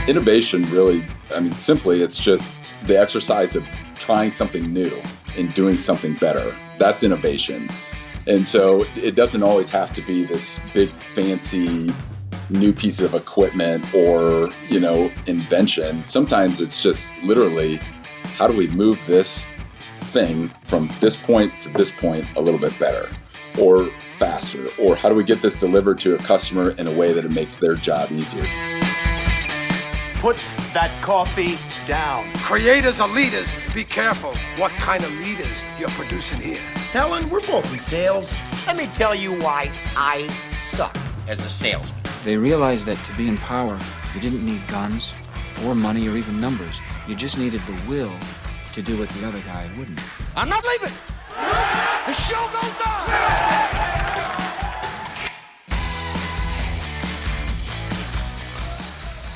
Innovation really, simply, it's just the exercise of trying something new and doing something better. That's innovation. And so it doesn't always have to be this big, fancy, new piece of equipment or, invention. Sometimes it's just literally, how do we move this thing from this point to this point a little bit better or faster? Or how do we get this delivered to a customer in a way that it makes their job easier? Put that coffee down. Creators are leaders. Be careful what kind of leaders you're producing here. Helen, we're both in sales. Let me tell you why I suck as a salesman. They realized that to be in power, you didn't need guns or money or even numbers. You just needed the will to do what the other guy wouldn't. I'm not leaving. The show goes on.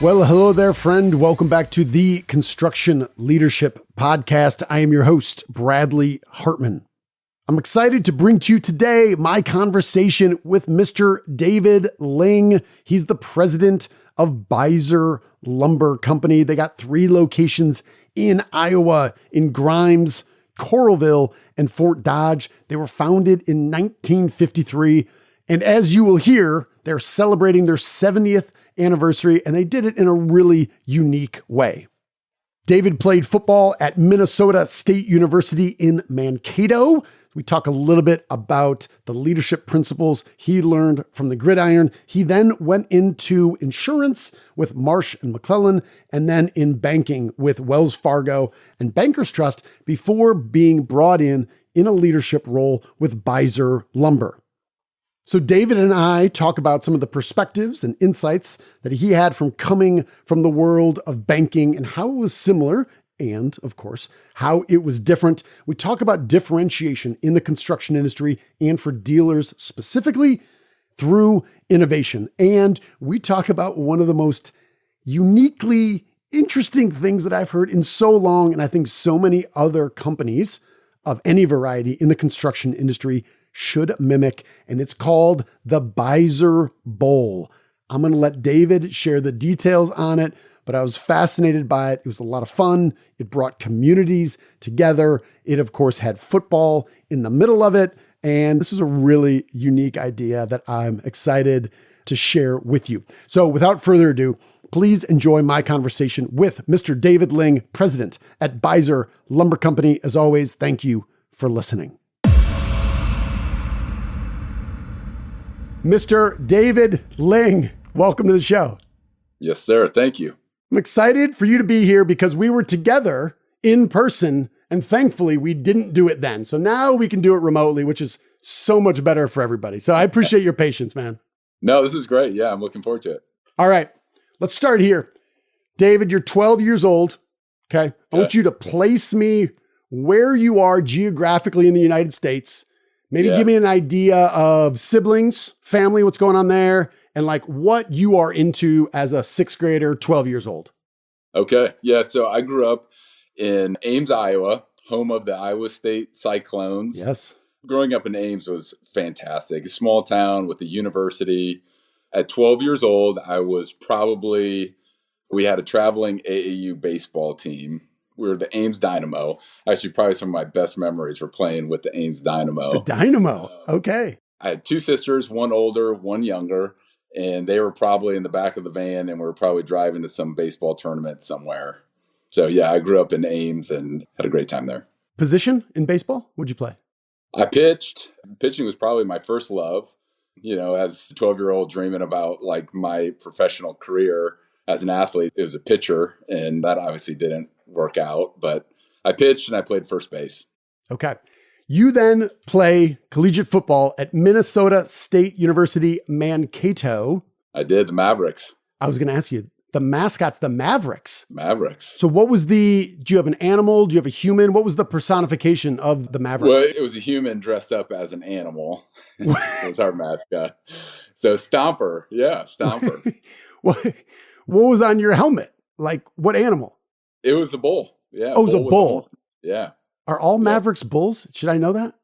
Well, hello there, friend. Welcome back to the Construction Leadership Podcast. I am your host, Bradley Hartman. I'm excited to bring to you today my conversation with Mr. David Ling. He's the president of Beisser Lumber Company. They got 3 locations in Iowa, in Grimes, Coralville, and Fort Dodge. They were founded in 1953. And as you will hear, they're celebrating their 70th anniversary, and they did it in a really unique way. David played football at Minnesota State University in Mankato. We talk a little bit about the leadership principles he learned from the gridiron. He then went into insurance with Marsh & McClellan, and then in banking with Wells Fargo and Bankers Trust before being brought in a leadership role with Beisser Lumber. So David and I talk about some of the perspectives and insights that he had from coming from the world of banking and how it was similar and, of course, how it was different. We talk about differentiation in the construction industry and for dealers specifically through innovation. And we talk about one of the most uniquely interesting things that I've heard in so long, and I think so many other companies of any variety in the construction industry should mimic, and it's called the Beisser Bowl. I'm going to let David share the details on it, but I was fascinated by it. It was a lot of fun. It brought communities together. It, of course, had football in the middle of it, and this is a really unique idea that I'm excited to share with you. So without further ado, please enjoy my conversation with Mr. David Ling, president at Beisser Lumber Company. As always, thank you for listening. Mr. David Ling, welcome to the show. Yes, sir. Thank you. I'm excited for you to be here because we were together in person, and thankfully we didn't do it then. So now we can do it remotely, which is so much better for everybody. So I appreciate your patience, man. No, this is great. Yeah, I'm looking forward to it. All right, let's start here. David, you're 12 years old. Okay. I want you to place me where you are geographically in the United States. Maybe give me an idea of siblings, family, what's going on there, and like what you are into as a 6th grader, 12 years old. Okay. Yeah. So I grew up in Ames, Iowa, home of the Iowa State Cyclones. Yes. Growing up in Ames was fantastic. A small town with a university. At 12 years old, we had a traveling AAU baseball team. We were the Ames Dynamo. Actually, probably some of my best memories were playing with the Ames Dynamo. The Dynamo. Okay. I had 2 sisters, one older, one younger, and they were probably in the back of the van, and we were probably driving to some baseball tournament somewhere. So, yeah, I grew up in Ames and had a great time there. Position in baseball? What'd you play? I pitched. Pitching was probably my first love, as a 12-year-old dreaming about like my professional career as an athlete. It was a pitcher, and that obviously didn't work out, but I pitched and I played first base. Okay. You then play collegiate football at Minnesota State University, Mankato. I did, the Mavericks. I was going to ask you, the mascot's the Mavericks. Mavericks. So do you have an animal? Do you have a human? What was the personification of the Mavericks? Well, it was a human dressed up as an animal. It was our mascot. So Stomper. Yeah, Stomper. What was on your helmet? Like what animal? It was a bull. Yeah. Oh, it was a bull. Yeah. Are all Mavericks bulls? Should I know that?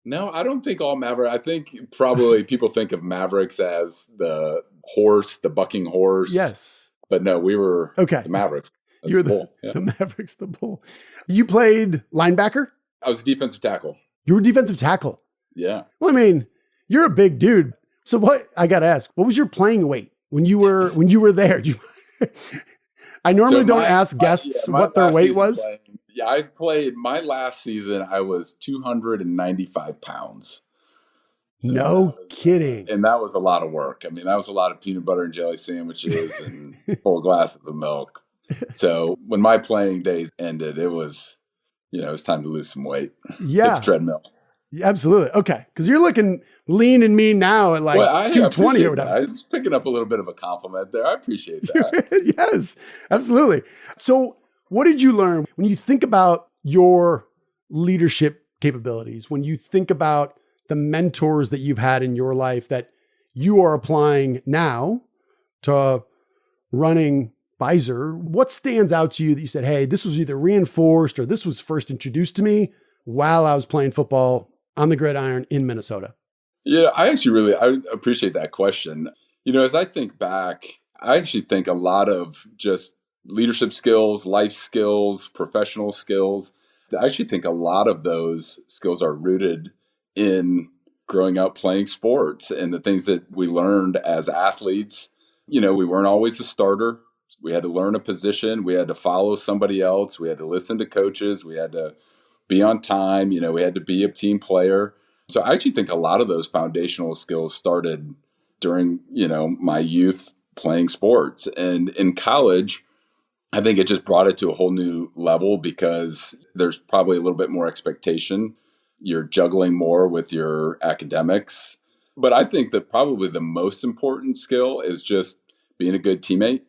No, I don't think all Mavericks. I think probably people think of Mavericks as the horse, the bucking horse. Yes. But no, we were the Mavericks. That's You're the Bull. the Mavericks, the Bull. You played linebacker? I was a defensive tackle. You were defensive tackle. Yeah. Well, I mean, you're a big dude. So what, I got to ask, what was your playing weight when you were there? I normally don't ask guests what their weight was. I played my last season. I was 295 pounds. So no kidding. And that was a lot of work. I mean, that was a lot of peanut butter and jelly sandwiches and 4 glasses of milk. So when my playing days ended, it was, it was time to lose some weight. Yeah. It's treadmill. Yeah, absolutely. Okay. Because you're looking lean and mean now at like 220 or whatever. I was picking up a little bit of a compliment there. I appreciate that. Yes, absolutely. So what did you learn when you think about your leadership capabilities, when you think about the mentors that you've had in your life that you are applying now to running Beisser? What stands out to you that you said, hey, this was either reinforced or this was first introduced to me while I was playing football on the gridiron in Minnesota? Yeah, I appreciate that question. As I think back, I actually think a lot of just leadership skills, life skills, professional skills, I actually think a lot of those skills are rooted in growing up playing sports and the things that we learned as athletes. We weren't always a starter. We had to learn a position. We had to follow somebody else. We had to listen to coaches. We had to be on time. We had to be a team player. So I actually think a lot of those foundational skills started during, my youth playing sports. And in college, I think it just brought it to a whole new level because there's probably a little bit more expectation. You're juggling more with your academics. But I think that probably the most important skill is just being a good teammate,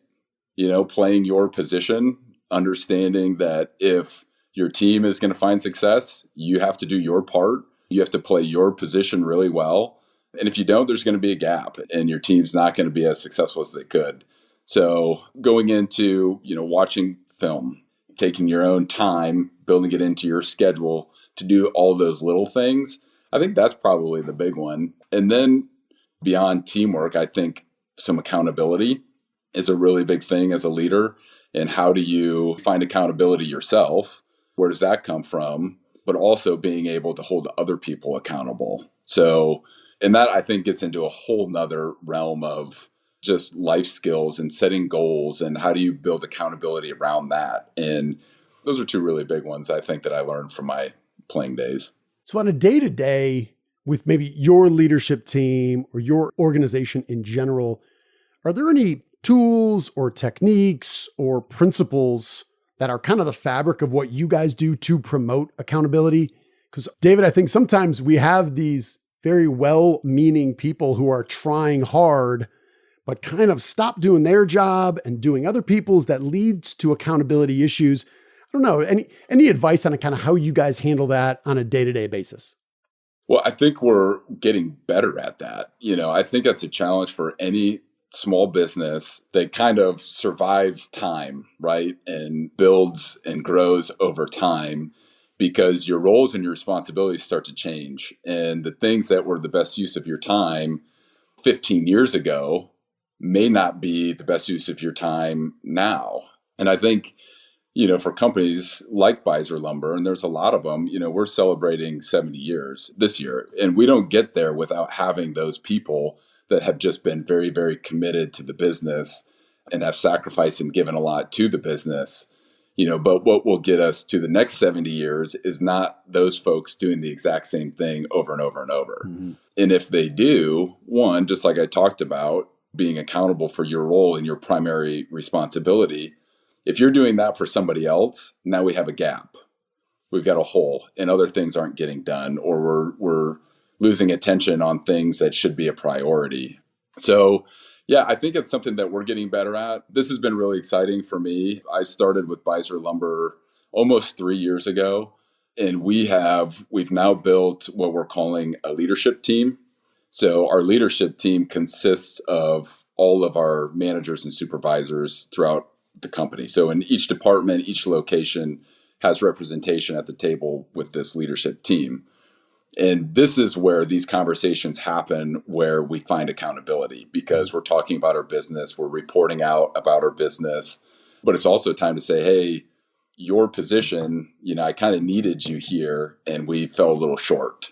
playing your position, understanding that if your team is going to find success, you have to do your part. You have to play your position really well. And if you don't, there's going to be a gap and your team's not going to be as successful as they could. So going into, watching film, taking your own time, building it into your schedule to do all those little things, I think that's probably the big one. And then beyond teamwork, I think some accountability is a really big thing as a leader. And how do you find accountability yourself? Where does that come from? But also being able to hold other people accountable. So, and that I think gets into a whole nother realm of just life skills and setting goals and how do you build accountability around that. And those are two really big ones I think that I learned from my playing days. So on a day-to-day with maybe your leadership team or your organization in general, are there any tools or techniques or principles that are kind of the fabric of what you guys do to promote accountability? Because David, I think sometimes we have these very well-meaning people who are trying hard, but kind of stop doing their job and doing other people's that leads to accountability issues. I don't know, any advice on kind of how you guys handle that on a day-to-day basis? Well, I think we're getting better at that. I think that's a challenge for any small business that kind of survives time, right? And builds and grows over time because your roles and your responsibilities start to change. And the things that were the best use of your time 15 years ago may not be the best use of your time now. And I think, for companies like Beisser Lumber, and there's a lot of them, we're celebrating 70 years this year. And we don't get there without having those people that have just been very, very committed to the business and have sacrificed and given a lot to the business. But what will get us to the next 70 years is not those folks doing the exact same thing over and over and over. Mm-hmm. And if they do, one, just like I talked about, being accountable for your role and your primary responsibility, if you're doing that for somebody else, now we have a gap. We've got a hole and other things aren't getting done, or we're losing attention on things that should be a priority. So yeah, I think it's something that we're getting better at. This has been really exciting for me. I started with Beisser Lumber almost 3 years ago, and we've now built what we're calling a leadership team. So our leadership team consists of all of our managers and supervisors throughout the company. So in each department, each location has representation at the table with this leadership team. And this is where these conversations happen, where we find accountability, because we're talking about our business, we're reporting out about our business, but it's also time to say, hey, your position, I kind of needed you here and we fell a little short,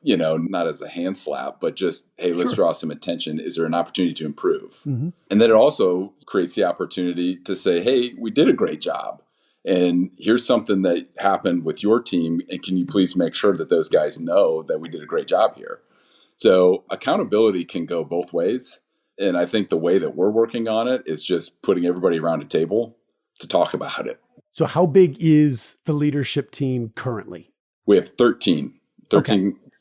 not as a hand slap, but just, hey, let's draw some attention. Is there an opportunity to improve? Mm-hmm. And then it also creates the opportunity to say, hey, we did a great job. And here's something that happened with your team. And can you please make sure that those guys know that we did a great job here? So accountability can go both ways. And I think the way that we're working on it is just putting everybody around a table to talk about it. So how big is the leadership team currently? We have 13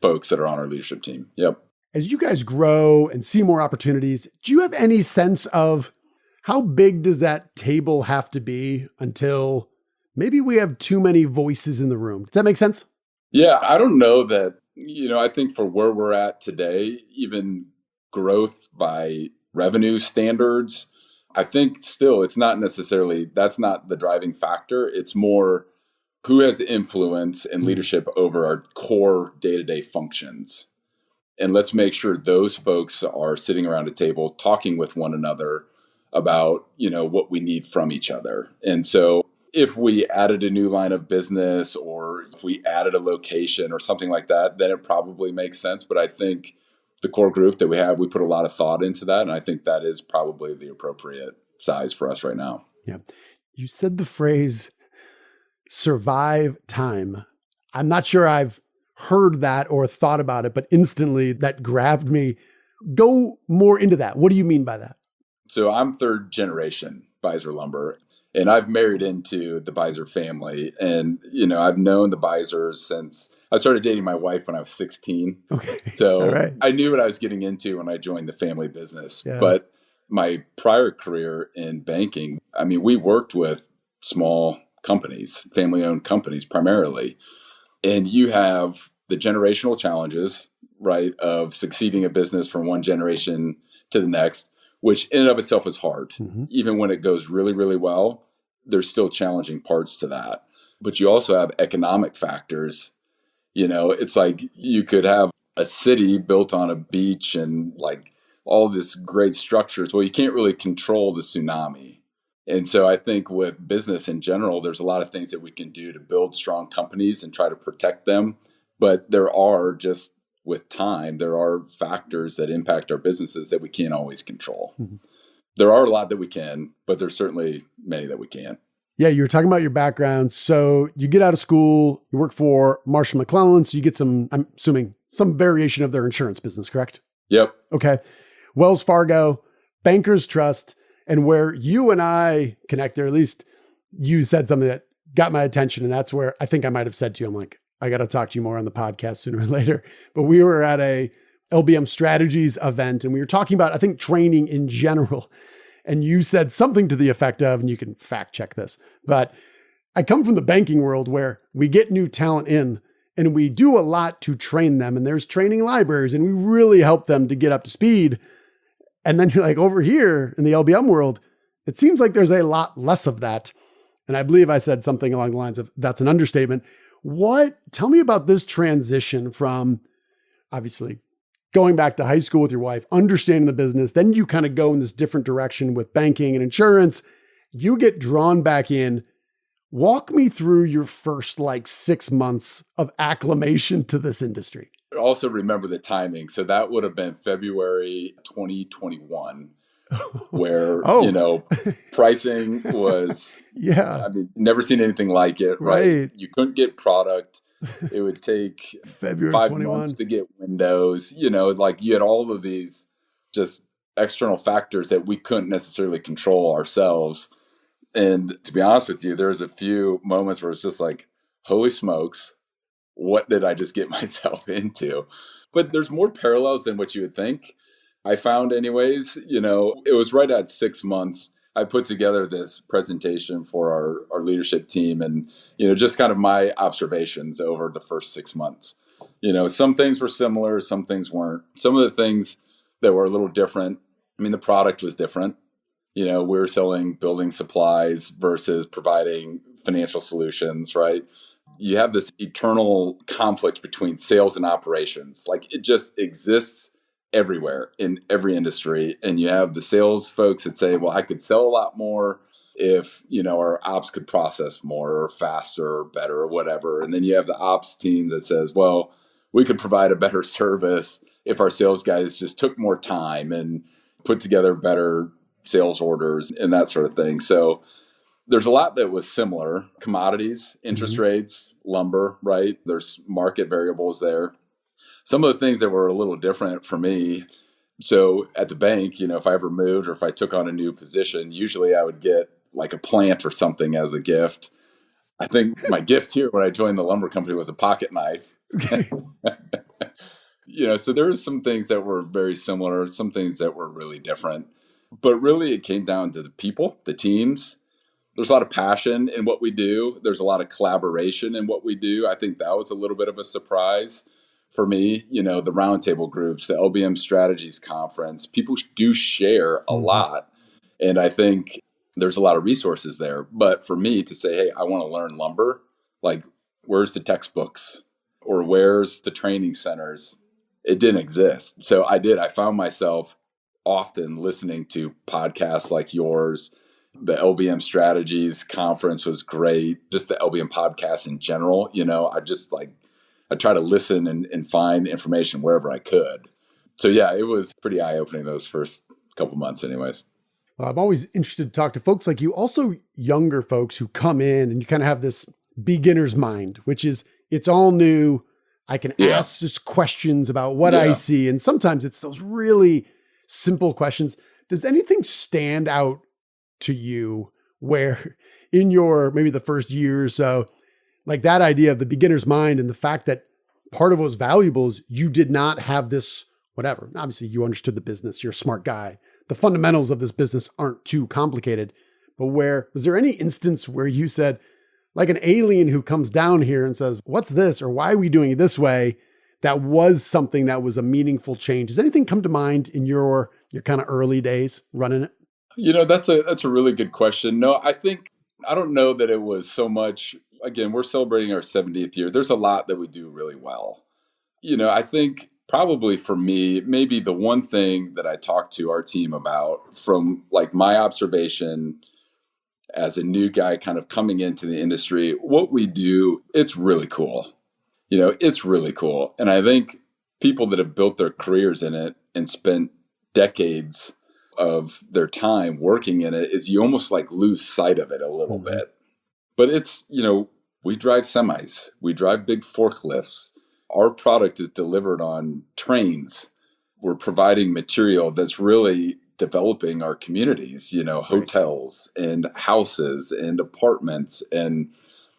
folks that are on our leadership team. Yep. As you guys grow and see more opportunities, do you have any sense of how big does that table have to be until maybe we have too many voices in the room? Does that make sense? Yeah, I don't know that, I think for where we're at today, even growth by revenue standards, I think still it's not necessarily, that's not the driving factor. It's more who has influence and leadership over our core day-to-day functions. And let's make sure those folks are sitting around a table talking with one another about, what we need from each other. And so if we added a new line of business or if we added a location or something like that, then it probably makes sense. But I think the core group that we have, we put a lot of thought into that. And I think that is probably the appropriate size for us right now. Yeah. You said the phrase survive time. I'm not sure I've heard that or thought about it, but instantly that grabbed me. Go more into that. What do you mean by that? So I'm third generation Beisser Lumber, and I've married into the Beisser family. And, I've known the Beissers since I started dating my wife when I was 16. Okay. So right. I knew what I was getting into when I joined the family business. Yeah. But my prior career in banking, we worked with small companies, family-owned companies primarily. And you have the generational challenges, right, of succeeding a business from one generation to the next, which in and of itself is hard. Mm-hmm. Even when it goes really, really well, there's still challenging parts to that. But you also have economic factors. It's like you could have a city built on a beach and like all this great structures. Well, you can't really control the tsunami. And so I think with business in general, there's a lot of things that we can do to build strong companies and try to protect them. But there are just, with time, there are factors that impact our businesses that we can't always control. Mm-hmm. There are a lot that we can, but there's certainly many that we can't. Yeah, you were talking about your background. So you get out of school, you work for Marshall McLellan, so you get some, I'm assuming, some variation of their insurance business, correct? Yep. Okay. Wells Fargo, Bankers Trust, and where you and I connect, or at least you said something that got my attention, and that's where I think I might have said to you, I'm like, I got to talk to you more on the podcast sooner or later. But we were at a LBM Strategies event, and we were talking about, I think, training in general. And you said something to the effect of, and you can fact check this, but I come from the banking world where we get new talent in and we do a lot to train them. And there's training libraries and we really help them to get up to speed. And then you're like, over here in the LBM world, it seems like there's a lot less of that. And I believe I said something along the lines of, that's an understatement. Tell me about this transition from obviously going back to high school with your wife, understanding the business, then you kind of go in this different direction with banking and insurance. You get drawn back in. Walk me through your first 6 months of acclimation to this industry. Also remember the timing. So that would have been February 2021, where, pricing was, never seen anything like it, right? You couldn't get product. It would take February 5 21 months to get windows, you had all of these just external factors that we couldn't necessarily control ourselves. And to be honest with you, there's a few moments where it's just like, holy smokes, what did I just get myself into? But there's more parallels than what you would think. I found anyways, it was right at 6 months. I put together this presentation for our leadership team and, just kind of my observations over the first 6 months. Some things were similar, some things weren't. Some of the things that were a little different, the product was different. We were selling building supplies versus providing financial solutions, right? you have this eternal conflict between sales and operations. Like it just exists everywhere in every industry. And you have the sales folks that say, well, I could sell a lot more if, our ops could process more or faster or better or whatever. And then you have the ops team that says, well, we could provide a better service if our sales guys just took more time and put together better sales orders and that sort of thing. So there's a lot that was similar. Commodities, interest rates, lumber, right? There's market variables there. Some of the things that were a little different for me. So at the bank, if I ever moved or if I took on a new position, usually I would get like a plant or something as a gift. I think my gift here when I joined the lumber company was a pocket knife. So there were some things that were very similar, some things that were really different. But really it came down to the people, the teams. There's a lot of passion in what we do. There's a lot of collaboration in what we do. I think that was a little bit of a surprise for me. The roundtable groups, the LBM Strategies Conference, people do share a lot. And I think there's a lot of resources there. But for me to say, hey, I want to learn lumber, like where's the textbooks or where's the training centers? It didn't exist. So I found myself often listening to podcasts like yours. The LBM Strategies Conference was great. Just the LBM podcast in general. I try to listen and find information wherever I could. So yeah, it was pretty eye-opening those first couple months anyways. Well, I'm always interested to talk to folks like you, also younger folks who come in and you kind of have this beginner's mind, which is it's all new. I can ask just questions about what I see. And sometimes it's those really simple questions. Does anything stand out to you where in your maybe the first year or so, like that idea of the beginner's mind and the fact that part of what was valuable is you did not have this, whatever. Obviously you understood the business. You're a smart guy. The fundamentals of this business aren't too complicated, but was there any instance where you said, like an alien who comes down here and says, what's this? Or why are we doing it this way? That was something that was a meaningful change. Does anything come to mind in your kind of early days running it? That's a really good question. No, I don't know that it was so much. Again, we're celebrating our 70th year. There's a lot that we do really well. I think probably for me, maybe the one thing that I talked to our team about from like my observation as a new guy kind of coming into the industry, what we do, it's really cool. It's really cool. And I think people that have built their careers in it and spent decades of their time working in it is you almost like lose sight of it a little bit. But it's, we drive semis, we drive big forklifts. Our product is delivered on trains. We're providing material that's really developing our communities, hotels and houses and apartments. And,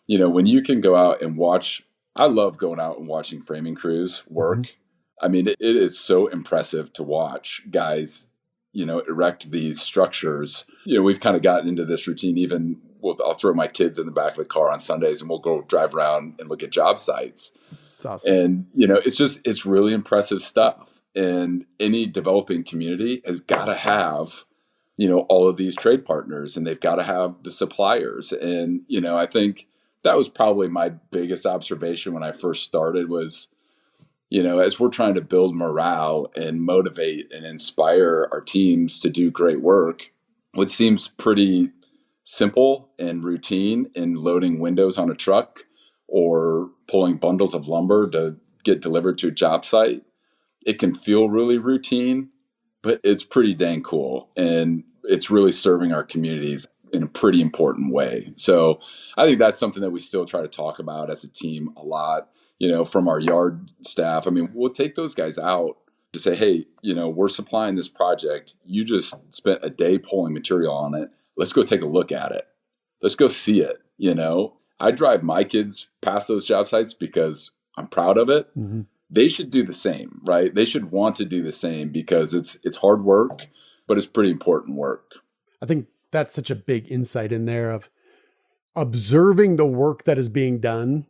when you can go out and watch, I love going out and watching framing crews work. I mean, it is so impressive to watch guys, erect these structures. We've kind of gotten into this routine. Even I'll throw my kids in the back of the car on Sundays and we'll go drive around and look at job sites. That's awesome. And, it's really impressive stuff. And any developing community has got to have, all of these trade partners, and they've got to have the suppliers. And, I think that was probably my biggest observation when I first started was, as we're trying to build morale and motivate and inspire our teams to do great work, what seems pretty simple and routine in loading windows on a truck or pulling bundles of lumber to get delivered to a job site, it can feel really routine, but it's pretty dang cool. And it's really serving our communities in a pretty important way. So I think that's something that we still try to talk about as a team a lot, from our yard staff. I mean, we'll take those guys out to say, hey, we're supplying this project. You just spent a day pulling material on it. Let's go take a look at it. Let's go see it. I drive my kids past those job sites because I'm proud of it. They should do the same, right? They should want to do the same because it's hard work, but it's pretty important work. I think that's such a big insight in there of observing the work that is being done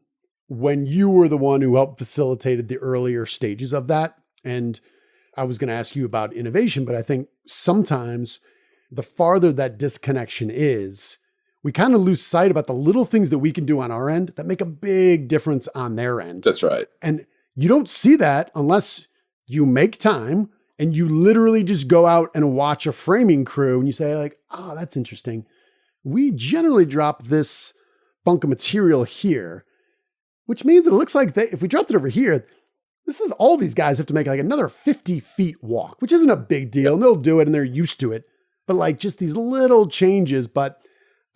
when you were the one who helped facilitated the earlier stages of that. And I was going to ask you about innovation, but I think sometimes the farther that disconnection is, we kind of lose sight about the little things that we can do on our end that make a big difference on their end. That's right. And you don't see that unless you make time and you literally just go out and watch a framing crew and you say like, oh, that's interesting. We generally drop this bunk of material here, which means it looks like if we dropped it over here, this is all these guys have to make like another 50 feet walk, which isn't a big deal. And they'll do it and they're used to it. But like just these little changes. But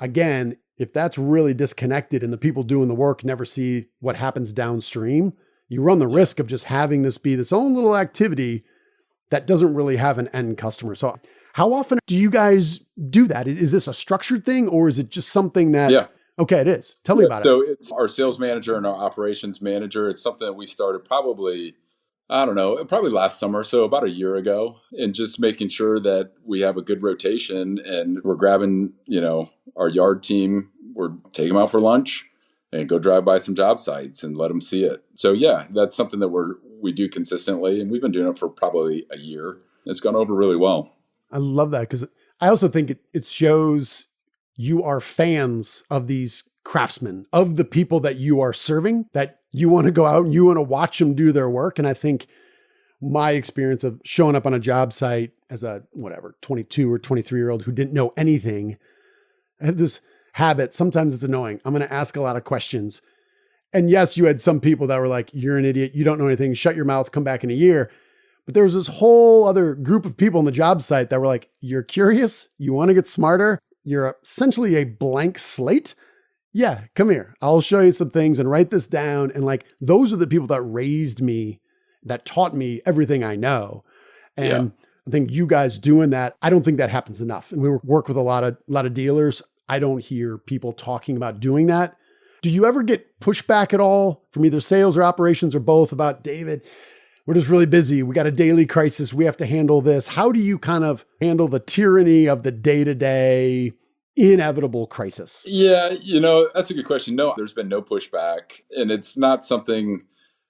again, if that's really disconnected and the people doing the work never see what happens downstream, you run the risk of just having this be this own little activity that doesn't really have an end customer. So how often do you guys do that? Is this a structured thing or is it just something that, okay, it is. Tell me about it. So it's our sales manager and our operations manager. It's something that we started probably last summer. So about a year ago, and just making sure that we have a good rotation and we're grabbing, our yard team, we're taking them out for lunch and go drive by some job sites and let them see it. So yeah, that's something that we do consistently. And we've been doing it for probably a year. It's gone over really well. I love that because I also think it shows you are fans of these craftsmen, of the people that you are serving, that you want to go out and you want to watch them do their work. And I think my experience of showing up on a job site as a 22 or 23-year-old who didn't know anything, I have this habit. Sometimes it's annoying. I'm going to ask a lot of questions. And yes, you had some people that were like, you're an idiot. You don't know anything. Shut your mouth. Come back in a year. But there was this whole other group of people on the job site that were like, you're curious. You want to get smarter. You're essentially a blank slate. Yeah, come here. I'll show you some things and write this down. And like, those are the people that raised me, that taught me everything I know. And I think you guys doing that, I don't think that happens enough. And we work with a lot of dealers. I don't hear people talking about doing that. Do you ever get pushback at all from either sales or operations or both about, David, we're just really busy. We got a daily crisis. We have to handle this. How do you kind of handle the tyranny of the day-to-day inevitable crisis? Yeah, that's a good question. No, there's been no pushback. And it's not something,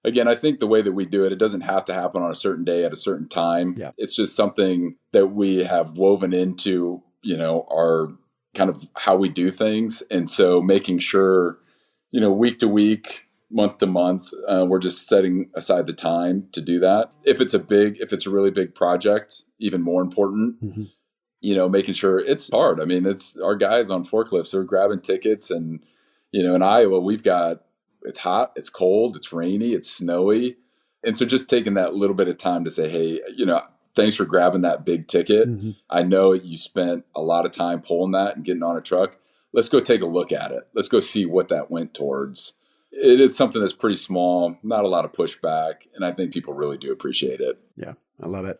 again, I think the way that we do it, it doesn't have to happen on a certain day at a certain time. Yeah. It's just something that we have woven into, our kind of how we do things. And so making sure, week to week, month to month, we're just setting aside the time to do that. If it's a really big project, even more important, making sure it's hard. I mean, it's our guys on forklifts, they're grabbing tickets and, in Iowa, it's hot, it's cold, it's rainy, it's snowy. And so just taking that little bit of time to say, hey, thanks for grabbing that big ticket. I know you spent a lot of time pulling that and getting on a truck. Let's go take a look at it. Let's go see what that went towards. It is something that's pretty small, not a lot of pushback, and I think people really do appreciate it. Yeah, I love it.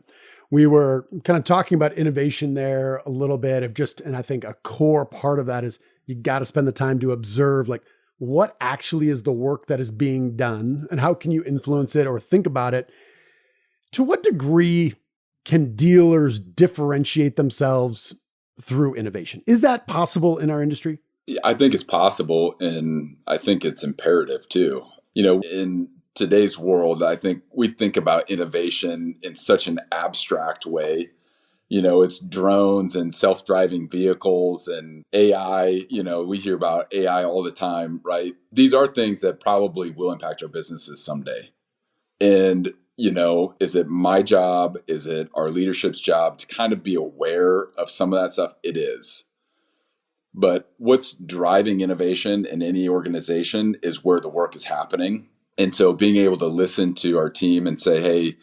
We were kind of talking about innovation there a little bit and I think a core part of that is you got to spend the time to observe like what actually is the work that is being done and how can you influence it or think about it. To what degree can dealers differentiate themselves through innovation? Is that possible in our industry? I think it's possible, and I think it's imperative too. In today's world, I think we think about innovation in such an abstract way. It's drones and self-driving vehicles and AI. We hear about AI all the time, right? These are things that probably will impact our businesses someday. And, is it my job? Is it our leadership's job to kind of be aware of some of that stuff? It is. But what's driving innovation in any organization is where the work is happening. And so being able to listen to our team and say, hey,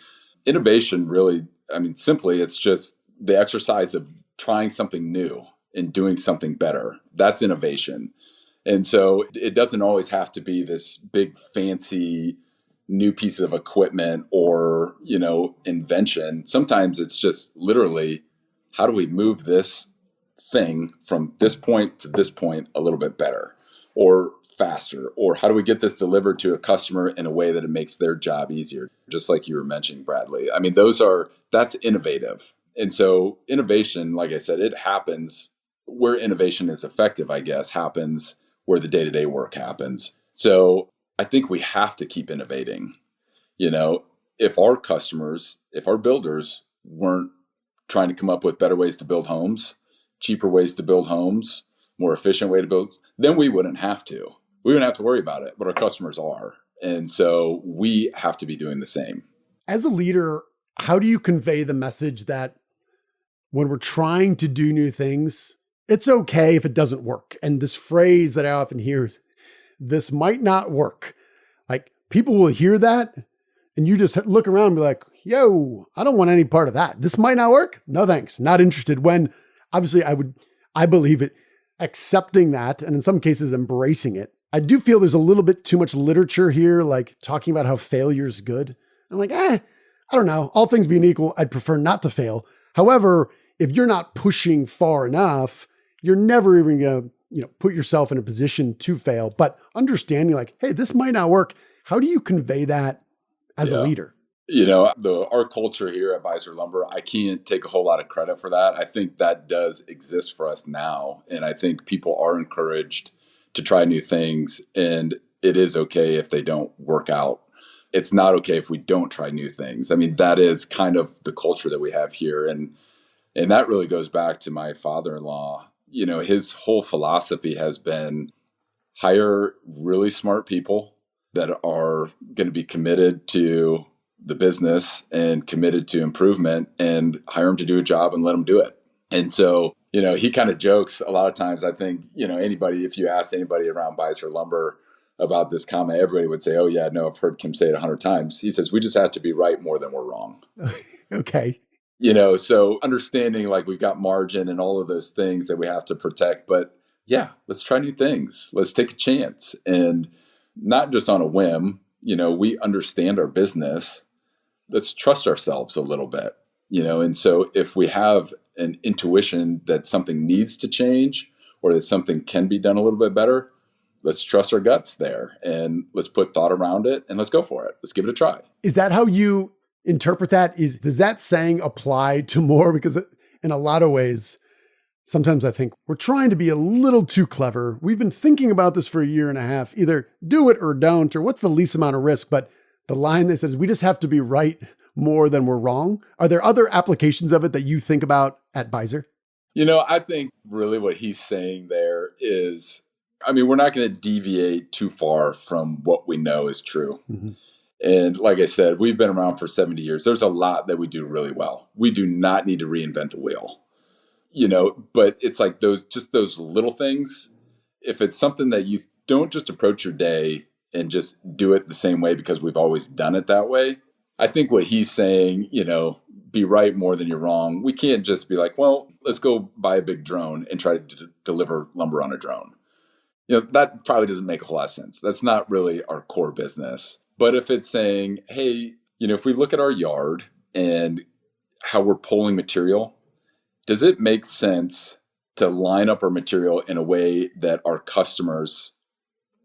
innovation really, simply, it's just the exercise of trying something new and doing something better. That's innovation. And so it doesn't always have to be this big, fancy new piece of equipment or, invention. Sometimes it's just literally, how do we move this thing from this point to this point a little bit better or faster, or how do we get this delivered to a customer in a way that it makes their job easier? Just like you were mentioning, Bradley. That's innovative. And so innovation, like I said, it happens where innovation is effective, I guess, happens where the day-to-day work happens. So I think we have to keep innovating. If our builders weren't trying to come up with better ways to build homes, cheaper ways to build homes, more efficient way to build, then we wouldn't have to. We wouldn't have to worry about it, but our customers are. And so we have to be doing the same. As a leader, how do you convey the message that when we're trying to do new things, it's okay if it doesn't work? And this phrase that I often hear is, this might not work. Like, people will hear that and you just look around and be like, yo, I don't want any part of that. This might not work. No, thanks. Not interested. When obviously I believe it, accepting that, and in some cases embracing it. I do feel there's a little bit too much literature here, like talking about how failure is good. I'm like, I don't know. All things being equal, I'd prefer not to fail. However, if you're not pushing far enough, you're never even going to, put yourself in a position to fail. But understanding like, hey, this might not work. How do you convey that as a leader? Our culture here at Beisser Lumber, I can't take a whole lot of credit for that. I think that does exist for us now. And I think people are encouraged to try new things. And it is okay if they don't work out. It's not okay if we don't try new things. I mean, that is kind of the culture that we have here. And that really goes back to my father-in-law. His whole philosophy has been hire really smart people that are going to be committed to the business and committed to improvement, and hire them to do a job and let them do it. And so, he kind of jokes a lot of times. I think, if you ask anybody around Beisser Lumber about this comment, everybody would say, oh yeah, no, I've heard Kim say it 100 times. He says, we just have to be right more than we're wrong. Okay. So understanding like we've got margin and all of those things that we have to protect, but yeah, let's try new things. Let's take a chance, and not just on a whim. We understand our business. Let's trust ourselves a little bit, and so if we have an intuition that something needs to change or that something can be done a little bit better, let's trust our guts there and let's put thought around it and let's go for it. Let's give it a try. Is that how you interpret that? Does that saying apply to more? Because in a lot of ways, sometimes I think we're trying to be a little too clever. We've been thinking about this for a year and a half, either do it or don't, or what's the least amount of risk. But the line that says we just have to be right more than we're wrong. Are there other applications of it that you think about at Beisser? I think really what he's saying there is, we're not going to deviate too far from what we know is true. Mm-hmm. And like I said, we've been around for 70 years. There's a lot that we do really well. We do not need to reinvent the wheel, but it's like those little things. If it's something that you don't just approach your day and just do it the same way because we've always done it that way. I think what he's saying, be right more than you're wrong. We can't just be like, well, let's go buy a big drone and try to deliver lumber on a drone. That probably doesn't make a whole lot of sense. That's not really our core business. But if it's saying, hey, if we look at our yard and how we're pulling material, does it make sense to line up our material in a way that our customers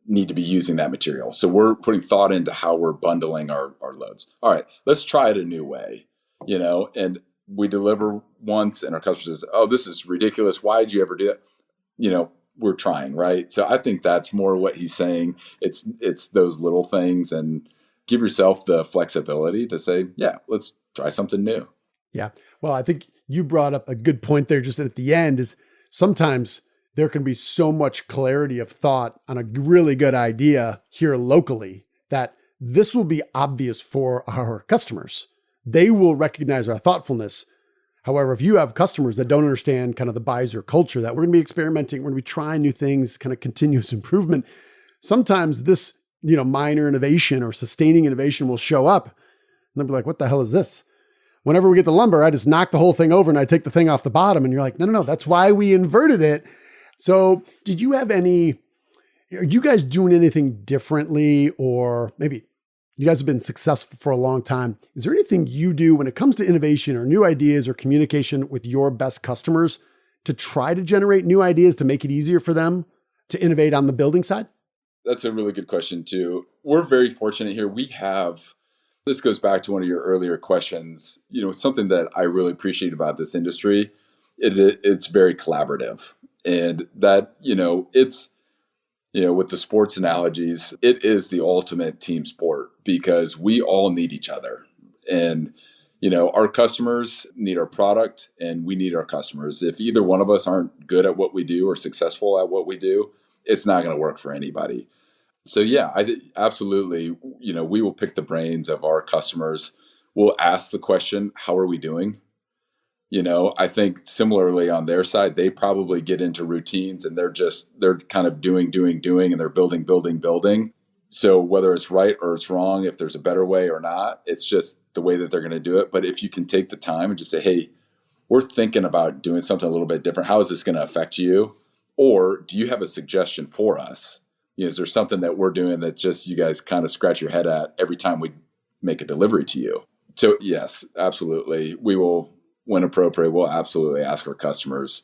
need to be using that material? So we're putting thought into how we're bundling our loads. All right, let's try it a new way, and we deliver once and our customer says, oh, this is ridiculous. Why did you ever do that? We're trying, right? So I think that's more what he's saying. It's those little things, and give yourself the flexibility to say, yeah, let's try something new. Yeah. Well, I think you brought up a good point there just at the end is sometimes there can be so much clarity of thought on a really good idea here locally that this will be obvious for our customers. They will recognize our thoughtfulness. However, if you have customers that don't understand kind of the Beisser culture, that we're going to be experimenting, we're going to be trying new things, kind of continuous improvement, sometimes this, minor innovation or sustaining innovation will show up and they'll be like, what the hell is this? Whenever we get the lumber, I just knock the whole thing over and I take the thing off the bottom. And you're like, no, that's why we inverted it. So are you guys doing anything differently, or maybe you guys have been successful for a long time? Is there anything you do when it comes to innovation or new ideas or communication with your best customers to try to generate new ideas to make it easier for them to innovate on the building side? That's a really good question too. We're very fortunate here. This goes back to one of your earlier questions, something that I really appreciate about this industry. It's very collaborative, and that, it's, with the sports analogies, it is the ultimate team sport because we all need each other. And, Our customers need our product and we need our customers. If either one of us aren't good at what we do or successful at what we do, it's not going to work for anybody. So yeah, absolutely. We will pick the brains of our customers. We'll ask the question, how are we doing? I think similarly on their side, they probably get into routines and they're kind of doing, and they're building. So whether it's right or it's wrong, if there's a better way or not, it's just the way that they're going to do it. But if you can take the time and just say, hey, we're thinking about doing something a little bit different. How is this going to affect you? Or do you have a suggestion for us? Is there something that we're doing that just you guys kind of scratch your head at every time we make a delivery to you? So yes, absolutely. We will, when appropriate, we'll absolutely ask our customers,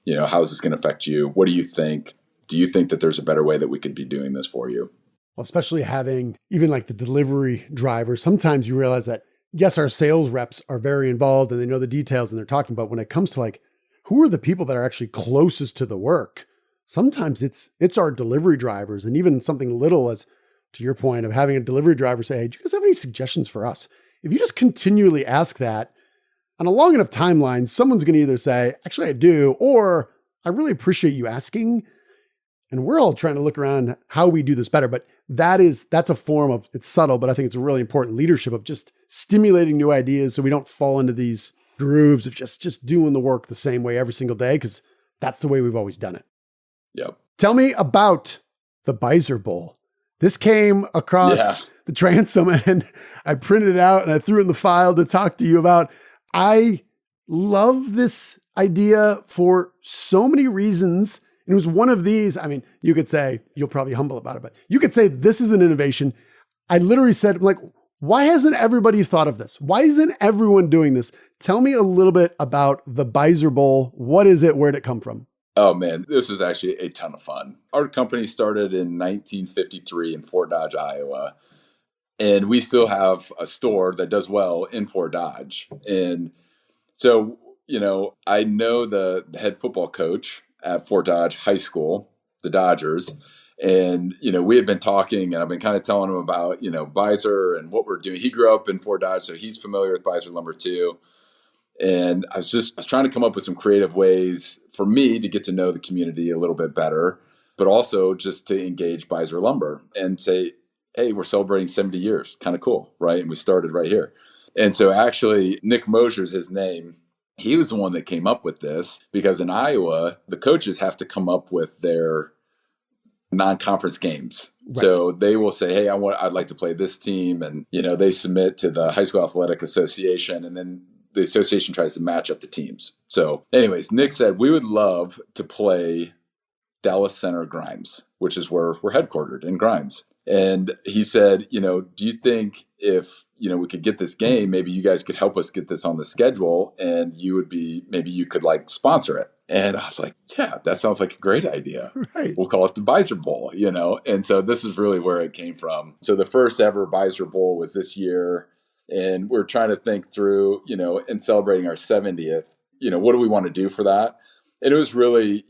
how is this going to affect you? What do you think? Do you think that there's a better way that we could be doing this for you? Well, especially having even like the delivery driver, sometimes you realize that, yes, our sales reps are very involved and they know the details and they're talking, but when it comes to like, who are the people that are actually closest to the work? Sometimes it's our delivery drivers, and even something little as to your point of having a delivery driver say, hey, do you guys have any suggestions for us? If you just continually ask that on a long enough timeline, someone's going to either say, actually, I do, or I really appreciate you asking. And we're all trying to look around how we do this better. But that's a form of, it's subtle, but I think it's a really important leadership of just stimulating new ideas so we don't fall into these grooves of just doing the work the same way every single day, because that's the way we've always done it. Yep. Tell me about the Beisser Bowl. This came across the transom and I printed it out and I threw it in the file to talk to you about. I love this idea for so many reasons. And it was one of these. I mean, you could say, you'll probably humble about it, but you could say this is an innovation. I literally said, I'm like, why hasn't everybody thought of this? Why isn't everyone doing this? Tell me a little bit about the Beisser Bowl. What is it? Where'd it come from? Oh man, this was actually a ton of fun. Our company started in 1953 in Fort Dodge, Iowa. And we still have a store that does well in Fort Dodge. And so, I know the head football coach at Fort Dodge High School, the Dodgers. And, we had been talking and I've been kind of telling him about, Beisser and what we're doing. He grew up in Fort Dodge, so he's familiar with Beisser Lumber too. And I was trying to come up with some creative ways for me to get to know the community a little bit better, but also just to engage Beisser Lumber and say, hey, we're celebrating 70 years. Kind of cool, right? And we started right here. And so actually, Nick Mosier's his name. He was the one that came up with this because in Iowa, the coaches have to come up with their non-conference games. Right. So they will say, hey, I'd like to play this team. And, they submit to the High School Athletic Association, and then the association tries to match up the teams. So anyways, Nick said, we would love to play Dallas Center Grimes, which is where we're headquartered in Grimes. And he said, do you think if, we could get this game, maybe you guys could help us get this on the schedule and maybe you could like sponsor it. And I was like, yeah, that sounds like a great idea. Right. We'll call it the Beisser Bowl, And so this is really where it came from. So the first ever Beisser Bowl was this year. And we're trying to think through, in celebrating our 70th, what do we want to do for that? And it was really,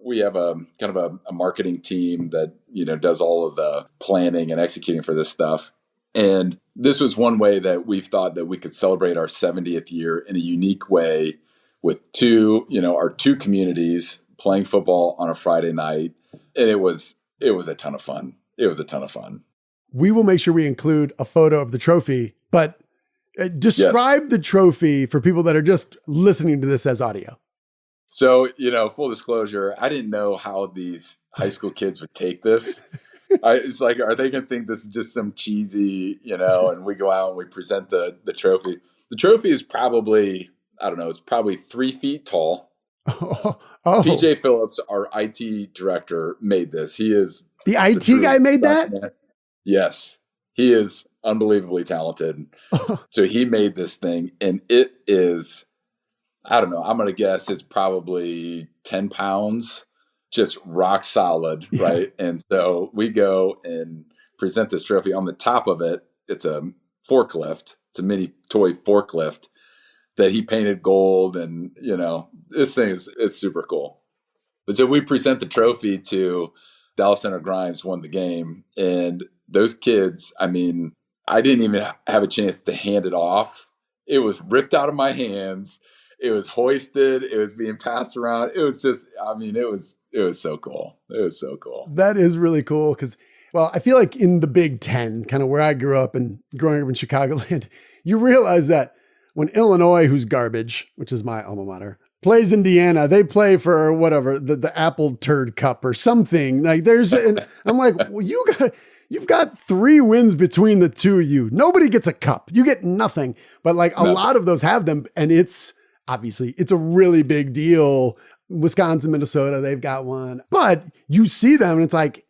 we have a kind of a marketing team that, does all of the planning and executing for this stuff. And this was one way that we've thought that we could celebrate our 70th year in a unique way with our two communities playing football on a Friday night. And it was a ton of fun. It was a ton of fun. We will make sure we include a photo of the trophy, but describe the trophy for people that are just listening to this as audio. So, full disclosure, I didn't know how these high school kids would take this. It's like, are they going to think this is just some cheesy, and we go out and we present the trophy. The trophy is probably, I don't know, it's probably 3 feet tall. Oh. PJ Phillips, our IT director, made this. He is the IT guy made that? Man. Yes. He is unbelievably talented. So he made this thing, and it is, I don't know, I'm going to guess it's probably 10 pounds, just rock solid, right? And so we go and present this trophy. On the top of it, it's a forklift. It's a mini toy forklift that he painted gold. And, this thing it's super cool. But so we present the trophy to Dallas Center Grimes, won the game. And those kids, I mean, I didn't even have a chance to hand it off. It was ripped out of my hands. It was hoisted. It was being passed around. It was just, I mean, it was so cool. It was so cool. That is really cool because, well, I feel like in the Big Ten, kind of where I grew up and growing up in Chicagoland, you realize that when Illinois, who's garbage, which is my alma mater, plays Indiana, they play for whatever, the Apple Turd Cup or something. Like I'm like, well, you've got 3 wins between the two of you. Nobody gets a cup. You get nothing. But like a lot of those have them. And it's a really big deal. Wisconsin, Minnesota, they've got one. But you see them and it's like,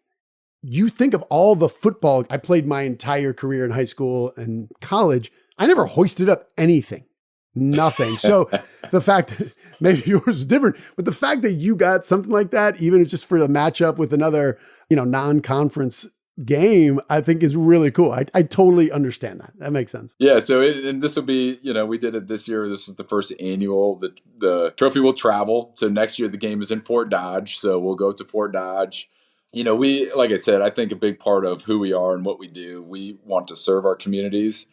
you think of all the football. I played my entire career in high school and college. I never hoisted up anything. Nothing. So the fact that maybe yours is different, but the fact that you got something like that, even just for the matchup with another, non-conference game, I think is really cool. I totally understand that. That makes sense. Yeah. So, and this will be, we did it this year. This is the first annual. The trophy will travel. So next year the game is in Fort Dodge. So we'll go to Fort Dodge. Like I said, I think a big part of who we are and what we do, we want to serve our communities.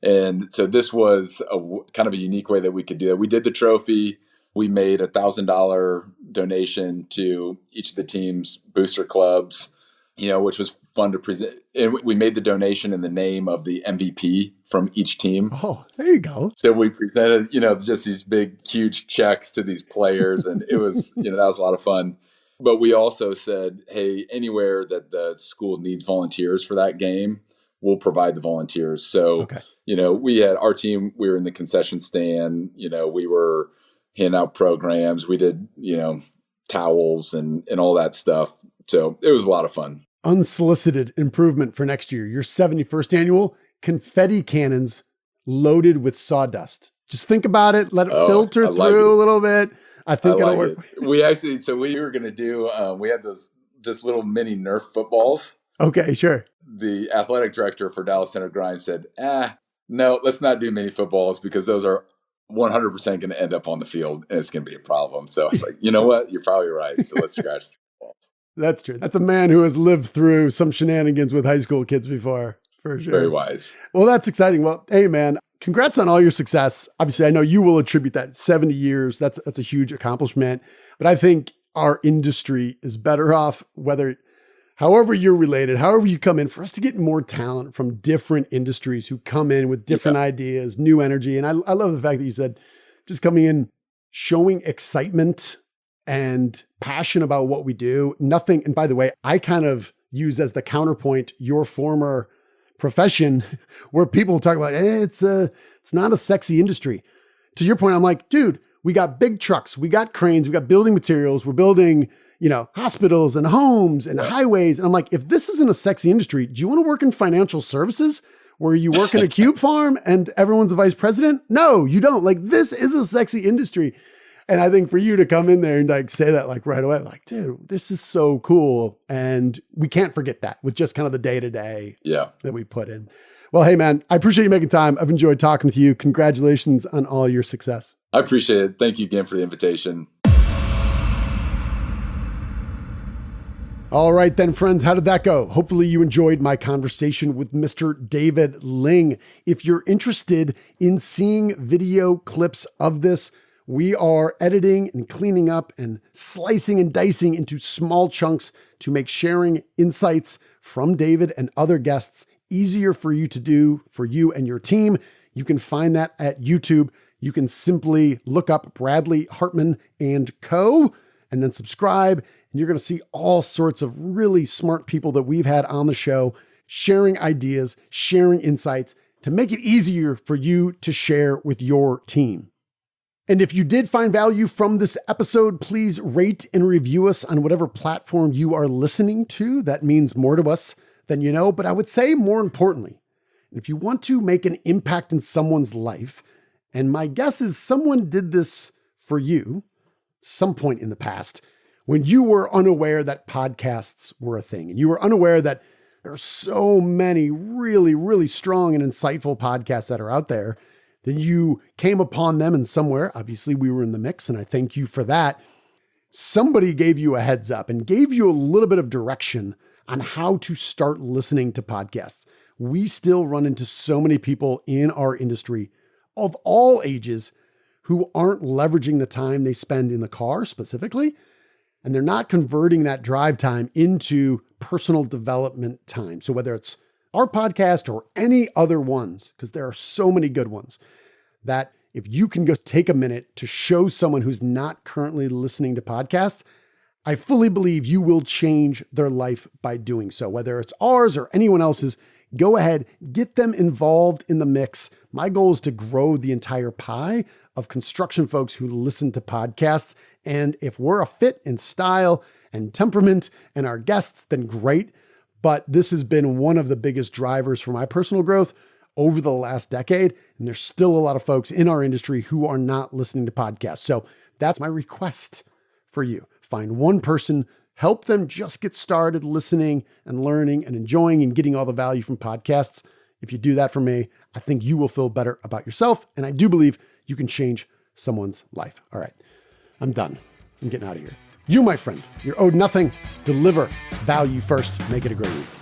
And so this was a kind of a unique way that we could do that. We did the trophy. We made $1,000 donation to each of the team's booster clubs, which was fun to present. And we made the donation in the name of the MVP from each team. Oh, there you go. So we presented, just these big, huge checks to these players. And it was, that was a lot of fun. But we also said, hey, anywhere that the school needs volunteers for that game, we'll provide the volunteers. So, okay. We had our team, we were in the concession stand, we were handing out programs. We did, towels and all that stuff. So it was a lot of fun. Unsolicited improvement for next year. Your 71st annual confetti cannons loaded with sawdust. Just think about it. Let it filter through a little bit. I think it'll work. We were going to do, we had those just little mini Nerf footballs. Okay, sure. The athletic director for Dallas Center Grimes said, no, let's not do mini footballs because those are 100% going to end up on the field and it's going to be a problem. So I was like, you know what? You're probably right. So let's scratch the footballs. That's true. That's a man who has lived through some shenanigans with high school kids before, for sure. Very wise. Well, that's exciting. Well, hey, man, congrats on all your success. Obviously, I know you will attribute that 70 years. That's a huge accomplishment. But I think our industry is better off however you're related, however you come in, for us to get more talent from different industries who come in with different ideas, new energy. And I love the fact that you said just coming in, showing excitement and passion about what we do. Nothing. And by the way, I kind of use as the counterpoint your former profession where people talk about, it's not a sexy industry. To your point, I'm like, dude, we got big trucks, we got cranes, we got building materials, we're building hospitals and homes and highways. And I'm like, if this isn't a sexy industry, do you want to work in financial services where you work in a cube farm and everyone's a vice president? No, you don't. Like, this is a sexy industry. And I think for you to come in there and like say that like right away, like, dude, this is so cool. And we can't forget that with just kind of the day-to-day that we put in. Well, hey man, I appreciate you making time. I've enjoyed talking to you. Congratulations on all your success. I appreciate it. Thank you again for the invitation. All right then, friends, how did that go? Hopefully you enjoyed my conversation with Mr. David Ling. If you're interested in seeing video clips of this, we are editing and cleaning up and slicing and dicing into small chunks to make sharing insights from David and other guests easier for you to do for you and your team. You can find that at YouTube. You can simply look up Bradley Hartman and Co. and then subscribe. And you're going to see all sorts of really smart people that we've had on the show sharing ideas, sharing insights to make it easier for you to share with your team. And if you did find value from this episode, please rate and review us on whatever platform you are listening to. That means more to us than you know. But I would say more importantly, if you want to make an impact in someone's life, and my guess is someone did this for you some point in the past, when you were unaware that podcasts were a thing, and you were unaware that there are so many really, really strong and insightful podcasts that are out there, then you came upon them and somewhere, obviously we were in the mix, and I thank you for that. Somebody gave you a heads up and gave you a little bit of direction on how to start listening to podcasts. We still run into so many people in our industry of all ages who aren't leveraging the time they spend in the car specifically, and they're not converting that drive time into personal development time. So whether it's our podcast or any other ones, because there are so many good ones, that if you can go take a minute to show someone who's not currently listening to podcasts, I fully believe you will change their life by doing so. Whether it's ours or anyone else's, go ahead, get them involved in the mix. My goal is to grow the entire pie of construction folks who listen to podcasts. And if we're a fit in style and temperament and our guests, then great. But this has been one of the biggest drivers for my personal growth over the last decade. And there's still a lot of folks in our industry who are not listening to podcasts. So that's my request for you. Find one person, help them just get started listening and learning and enjoying and getting all the value from podcasts. If you do that for me, I think you will feel better about yourself. And I do believe you can change someone's life. All right, I'm done. I'm getting out of here. You, my friend, you're owed nothing. Deliver value first. Make it a great week.